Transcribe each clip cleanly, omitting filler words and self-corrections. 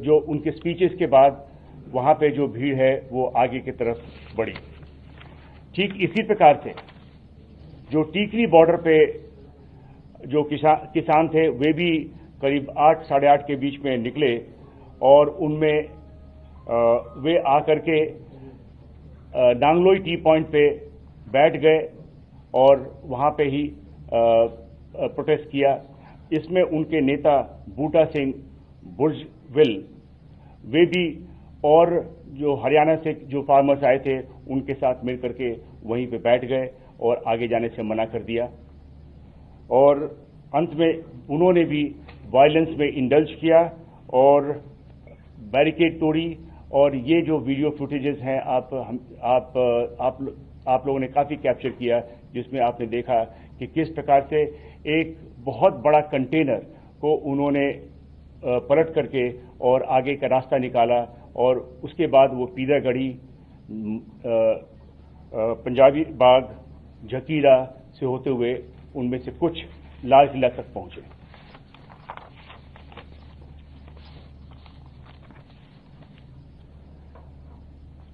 जो उनके स्पीचेस के बाद वहां पे जो भीड़ है वो आगे की तरफ बढ़ी। ठीक इसी प्रकार से जो टीकरी बॉर्डर पे जो किसान थे वे भी करीब 8 साढ़े 8 के बीच में निकले और उनमें वे आकर के नांगलोई टी पॉइंट पे बैठ गए और वहां पे ही प्रोटेस्ट किया। इसमें उनके नेता बूटा सिंह बुर्जविल वे भी और जो हरियाणा से जो फार्मर्स आए थे उनके साथ मिलकर के वहीं पे बैठ गए और आगे जाने से मना कर दिया और अंत में उन्होंने भी वायलेंस में इंडल्ज किया और बैरिकेड तोड़ी। और ये जो वीडियो फुटेजेस हैं आप लोगों ने काफी कैप्चर किया, जिसमें आपने देखा कि किस प्रकार से एक बहुत बड़ा कंटेनर को उन्होंने पलट करके और आगे का रास्ता निकाला और उसके बाद वो पीरागढ़ी, पंजाबी बाग, झकीरा से होते हुए उनमें से कुछ लाल किला तक पहुंचे।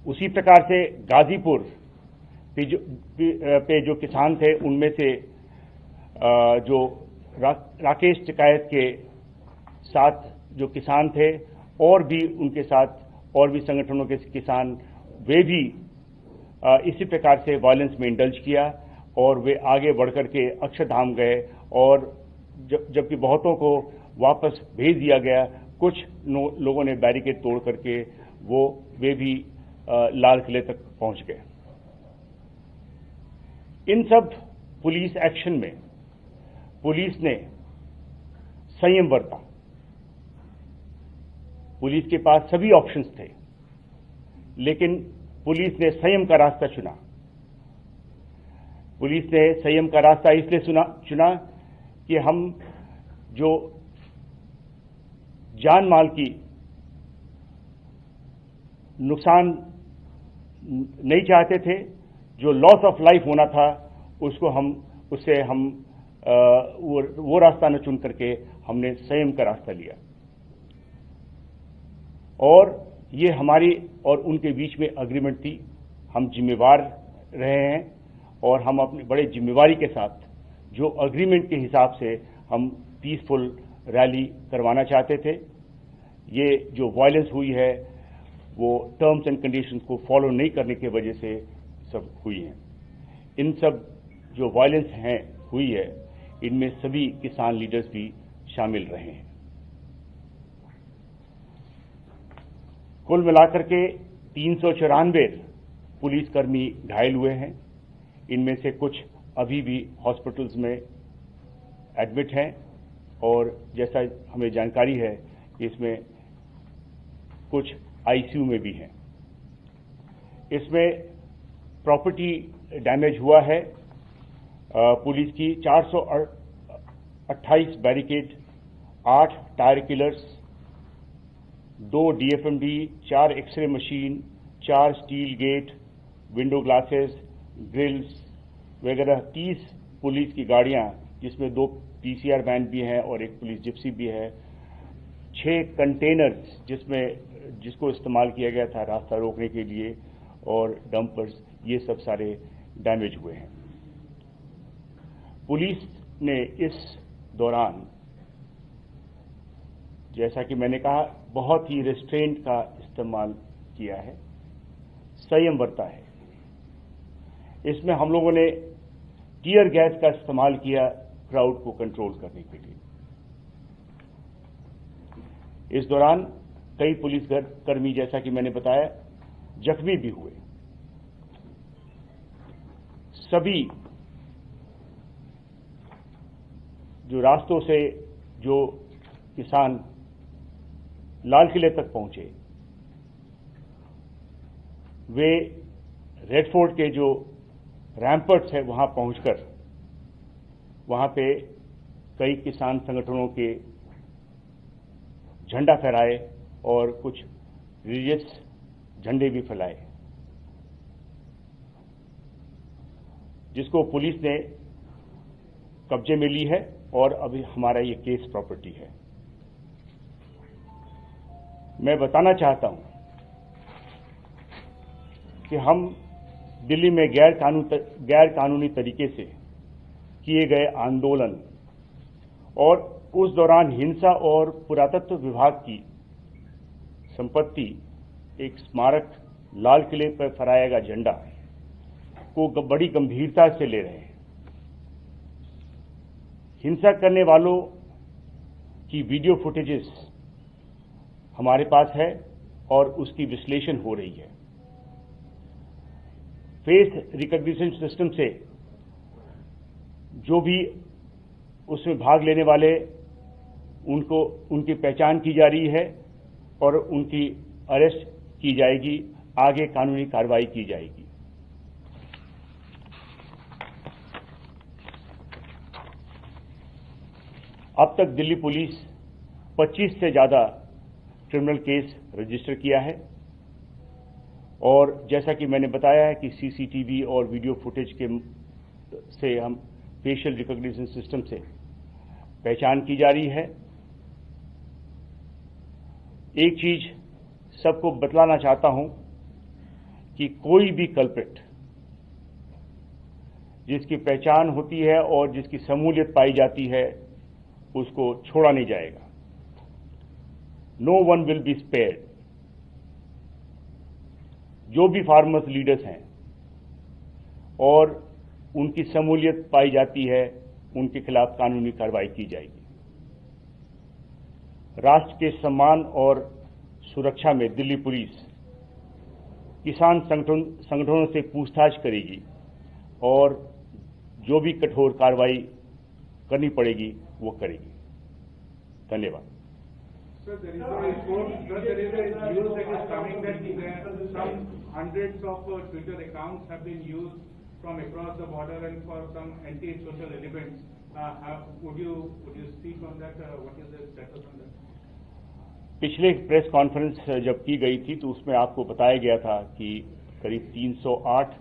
उसी प्रकार से गाजीपुर पे जो किसान थे उनमें से जो राकेश टिकायत के साथ जो किसान थे और भी उनके साथ और भी संगठनों के किसान वे भी इसी प्रकार से वायलेंस में इंडल्ज किया और वे आगे बढ़कर के अक्षरधाम गए और जबकि बहुतों को वापस भेज दिया गया, कुछ लोगों ने बैरिकेड तोड़ करके वे भी लाल किले तक पहुंच गए। इन सब पुलिस एक्शन में पुलिस ने संयम बरता। पुलिस के पास सभी ऑप्शंस थे, लेकिन पुलिस ने संयम का रास्ता चुना। पुलिस ने संयम का रास्ता इसलिए चुना कि हम जो जान माल की नुकसान नहीं चाहते थे, जो लॉस ऑफ लाइफ होना था उससे हम वो रास्ता न चुन करके हमने संयम का रास्ता लिया और ये हमारी और उनके बीच में अग्रीमेंट थी। हम जिम्मेवार रहे हैं और हम अपनी बड़े जिम्मेवारी के साथ जो अग्रीमेंट के हिसाब से हम पीसफुल रैली करवाना चाहते थे। ये जो वायलेंस हुई है वो टर्म्स एंड कंडीशंस को फॉलो नहीं करने की वजह से सब हुई है। इन सब जो वायलेंस हुई है इनमें सभी किसान लीडर्स भी शामिल रहे हैं। कुल मिलाकर के 394 पुलिसकर्मी घायल हुए हैं। इनमें से कुछ अभी भी हॉस्पिटल्स में एडमिट हैं और जैसा हमें जानकारी है इसमें कुछ आईसीयू में भी हैं। इसमें प्रॉपर्टी डैमेज हुआ है पुलिस की 428 barricade, 8 tyre killers, 2 DFMD, 4 x-ray machine, 4 steel gate, window glasses, grills वगैरह 30 पुलिस की गाड़ियां, जिसमें 2 PCR वैन भी हैं और 1 पुलिस जिप्सी भी है, 6 कंटेनर्स जिसको इस्तेमाल किया गया था रास्ता रोकने के लिए और डंपर्स, ये सब सारे डैमेज हुए हैं। पुलिस ने इस दौरान, जैसा कि मैंने कहा, बहुत ही रेस्ट्रेंट का इस्तेमाल किया है, संयम बरता है। इसमें हम लोगों ने टीयर गैस का इस्तेमाल किया क्राउड को कंट्रोल करने के लिए। इस दौरान कई पुलिसकर्मी, जैसा कि मैंने बताया, जख्मी भी हुए। सभी जो रास्तों से जो किसान लाल किले तक पहुंचे, वे रेड फोर्ट के जो रैम्पर्ट्स है वहां पहुंचकर वहां पे कई किसान संगठनों के झंडा फहराए और कुछ रिलीजियस झंडे भी फैलाए, जिसको पुलिस ने कब्जे में ली है और अभी हमारा ये केस प्रॉपर्टी है। मैं बताना चाहता हूं कि हम दिल्ली में गैर कानूनी तरीके से किए गए आंदोलन और उस दौरान हिंसा और पुरातत्व विभाग की संपत्ति, एक स्मारक लाल किले पर फहराया गया झंडा को बड़ी गंभीरता से ले रहे हैं। हिंसा करने वालों की वीडियो फुटेजेस हमारे पास है और उसकी विश्लेषण हो रही है। फेस रिकॉग्निशन सिस्टम से जो भी उसमें भाग लेने वाले उनकी पहचान की जा रही है और उनकी अरेस्ट की जाएगी, आगे कानूनी कार्रवाई की जाएगी। अब तक दिल्ली पुलिस 25 से ज्यादा क्रिमिनल केस रजिस्टर किया है और जैसा कि मैंने बताया है कि सीसीटीवी और वीडियो फुटेज से हम फेशियल रिकॉग्निशन सिस्टम से पहचान की जा रही है। एक चीज सबको बतलाना चाहता हूं कि कोई भी कल्प्रिट जिसकी पहचान होती है और जिसकी शमूलियत पाई जाती है उसको छोड़ा नहीं जाएगा। No one will be spared. जो भी फार्मर्स लीडर्स हैं और उनकी शमूलियत पाई जाती है उनके खिलाफ कानूनी कार्रवाई की जाएगी। राष्ट्र के सम्मान और सुरक्षा में दिल्ली पुलिस किसान संगठनों से पूछताछ करेगी और जो भी कठोर कार्रवाई करनी पड़ेगी वो करेगी। धन्यवाद। Sir, there is a report, there is a news that is coming that some hundreds of Twitter accounts have been used from across the border and for some anti-social elements. Would you speak on that? What is the status on that? पिछले press conference जब की गई थी तो उसमें आपको बताया गया था कि करीब 308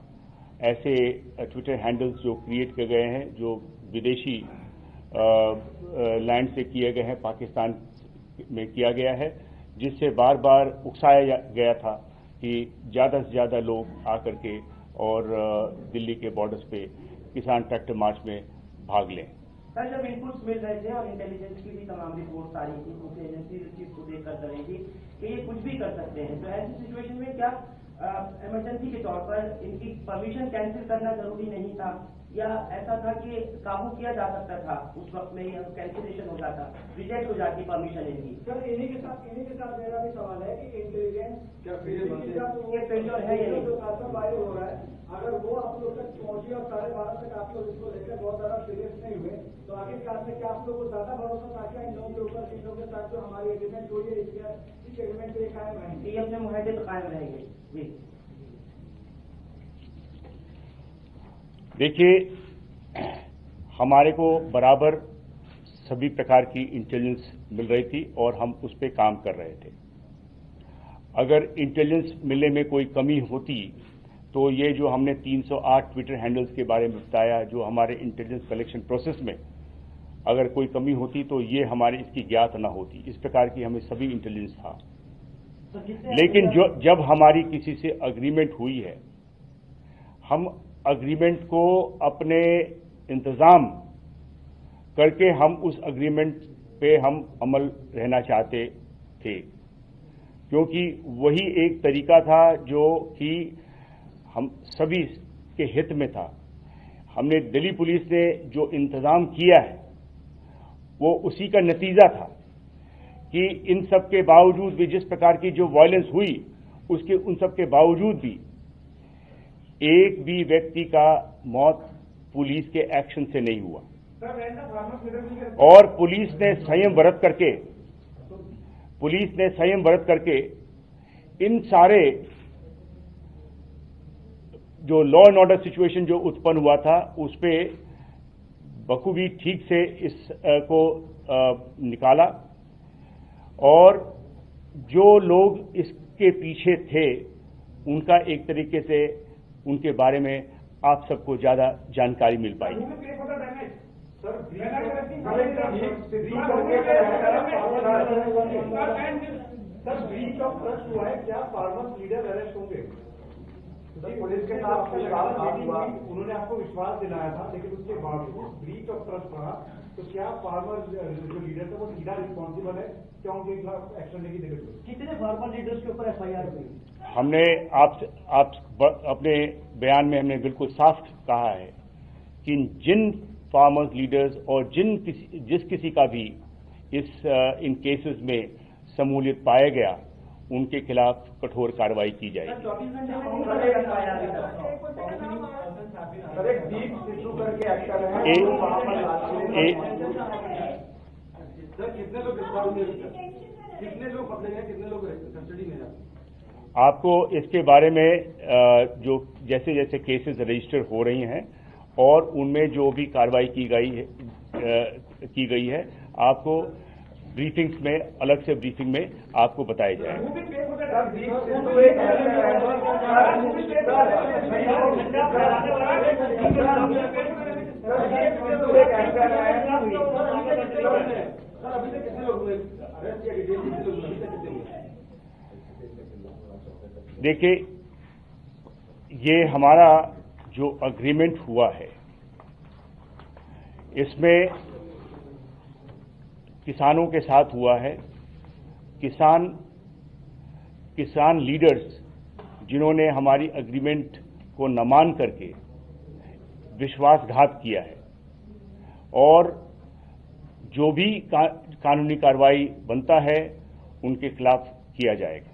ऐसे ट्विटर हैंडल्स जो क्रिएट किए गए हैं जो विदेशी लैंड से किए गए हैं, पाकिस्तान में किया गया है, जिससे बार बार उकसाया गया था कि ज्यादा से ज्यादा लोग आकर के और दिल्ली के बॉर्डर्स पे किसान ट्रैक्टर मार्च में भाग लें। सर, जब इनपुट्स मिल रहे थे और इंटेलिजेंस की भी तमाम रिपोर्ट आ रही थी, क्योंकि एजेंसी इस चीज को देखकर कर रही थी कि ये कुछ भी कर सकते हैं, तो ऐसी सिचुएशन में क्या इमरजेंसी के तौर पर इनकी परमिशन कैंसिल करना जरूरी नहीं था, या ऐसा था कि काबू किया जा सकता था उस वक्त में ही कैंसिलेशन हो जाता, रिजेक्ट हो जाती परमिशन इनकी? सर, इन्हीं के साथ मेरा भी सवाल है कि इंटेलिजेंस ये फेल्योर है ये जो वायु हो रहा है, अगर वो आप लोग तक पहुंची और 12:30 तक आप लोग इसको लेकर बहुत ज्यादा सीरियस नहीं हुए, तो आखिरकार में क्या आप लोग को ज्यादा भरोसा था क्या इन लोगों के ऊपर, इन लोगों के साथ जो हमारी एग्रीमेंट हुई है इस एग्रीमेंट पे कायम रहेंगे? ये अपने मुहैदे पर कायम रहेंगे। जी देखिए, हमारे को बराबर सभी प्रकार की इंटेलिजेंस मिल रही थी और हम उस पर काम कर रहे थे। अगर इंटेलिजेंस मिलने में कोई कमी होती तो ये जो हमने 308 ट्विटर हैंडल्स के बारे में बताया, जो हमारे इंटेलिजेंस कलेक्शन प्रोसेस में अगर कोई कमी होती तो ये हमारी इसकी ज्ञात ना होती। इस प्रकार की हमें सभी इंटेलिजेंस था। लेकिन जब हमारी किसी से अग्रीमेंट हुई है, हम अग्रीमेंट को अपने इंतजाम करके हम उस अग्रीमेंट पे हम अमल रहना चाहते थे, क्योंकि वही एक तरीका था जो कि हम सभी के हित में था। हमने दिल्ली पुलिस ने जो इंतजाम किया है वो उसी का नतीजा था कि इन सब के बावजूद भी, जिस प्रकार की जो वायलेंस हुई उसके उन सब के बावजूद भी एक भी व्यक्ति का मौत पुलिस के एक्शन से नहीं हुआ और पुलिस ने संयम बरत करके इन सारे जो लॉ एंड ऑर्डर सिचुएशन जो उत्पन्न हुआ था उस पे बखूबी ठीक से इसको निकाला और जो लोग इसके पीछे थे उनका एक तरीके से उनके बारे में आप सबको ज्यादा जानकारी मिल पाई। सर ब्रीच ऑफ ट्रस्ट हुआ है, क्या फार्मर्स लीडर अरेस्ट होंगे? पुलिस के साथ उन्होंने आपको विश्वास दिलाया था, लेकिन उसके बावजूद ब्रीच ऑफ ट्रस्ट रहा, तो क्या फार्मर जो लीडर था वो सीधा रिस्पॉन्सिबल है? क्या उनके खिलाफ एक्शन लेगी जरूरत? कितने फार्मर लीडर्स के ऊपर FIR हुई? हमने अपने बयान में हमने बिल्कुल साफ कहा है कि जिन फार्मर्स लीडर्स और जिस किसी का भी इन केसेस में शमूलियत पाया गया, उनके खिलाफ कठोर कार्रवाई की जाएगी। कितने लोग पकड़े गए, कितने लोग कस्टडी में? आपको इसके बारे में जो जैसे जैसे केसेस रजिस्टर हो रही हैं और उनमें जो भी कार्रवाई की गई है आपको ब्रीफिंग्स में, अलग से ब्रीफिंग में आपको बताया जाएगा। देखिए, ये हमारा जो अग्रीमेंट हुआ है, इसमें किसानों के साथ हुआ है। किसान लीडर्स जिन्होंने हमारी एग्रीमेंट को न मान करके विश्वासघात किया है, और जो भी कानूनी कार्रवाई बनता है उनके खिलाफ किया जाएगा।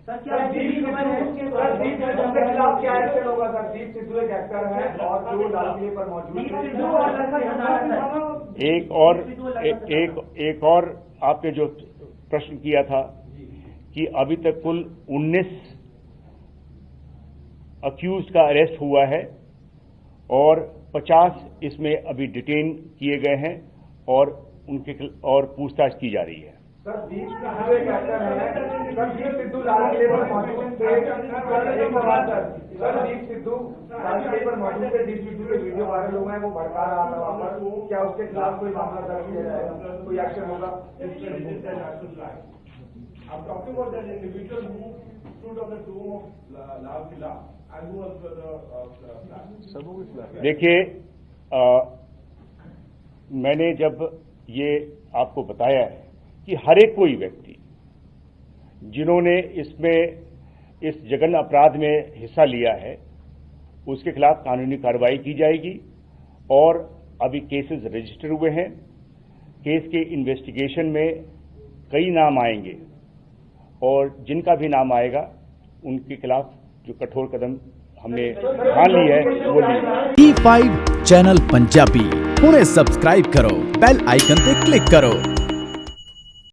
एक और आपने जो प्रश्न किया था कि अभी तक कुल 19 अक्यूज का अरेस्ट हुआ है और 50 इसमें अभी डिटेन किए गए हैं और पूछताछ की जा रही है। सर दीप सिद्धू लाल किले पर मौजूद थे, सर दीप सिद्धू लाल किले पर मौजूद थे, दीप सिद्धू के वीडियो वायरल हुए हैं, वो भड़का रहा था वहाँ पर, क्या उसके खिलाफ कोई मामला दर्ज किया जाएगा, कोई एक्शन होगा? I'm talking about that individual who stood on the tomb of Lal Killa and who was the flag. देखिए, मैंने जब ये आपको बताया है कि हर एक कोई व्यक्ति जिन्होंने इस जघन्य अपराध में हिस्सा लिया है उसके खिलाफ कानूनी कार्रवाई की जाएगी, और अभी केसेस रजिस्टर हुए हैं। केस के इन्वेस्टिगेशन में कई नाम आएंगे और जिनका भी नाम आएगा उनके खिलाफ जो कठोर कदम हमने ठान ली है वो ली। E5 चैनल पंजाबी हुणे सब्सक्राइब करो, बेल आइकन पे क्लिक करो।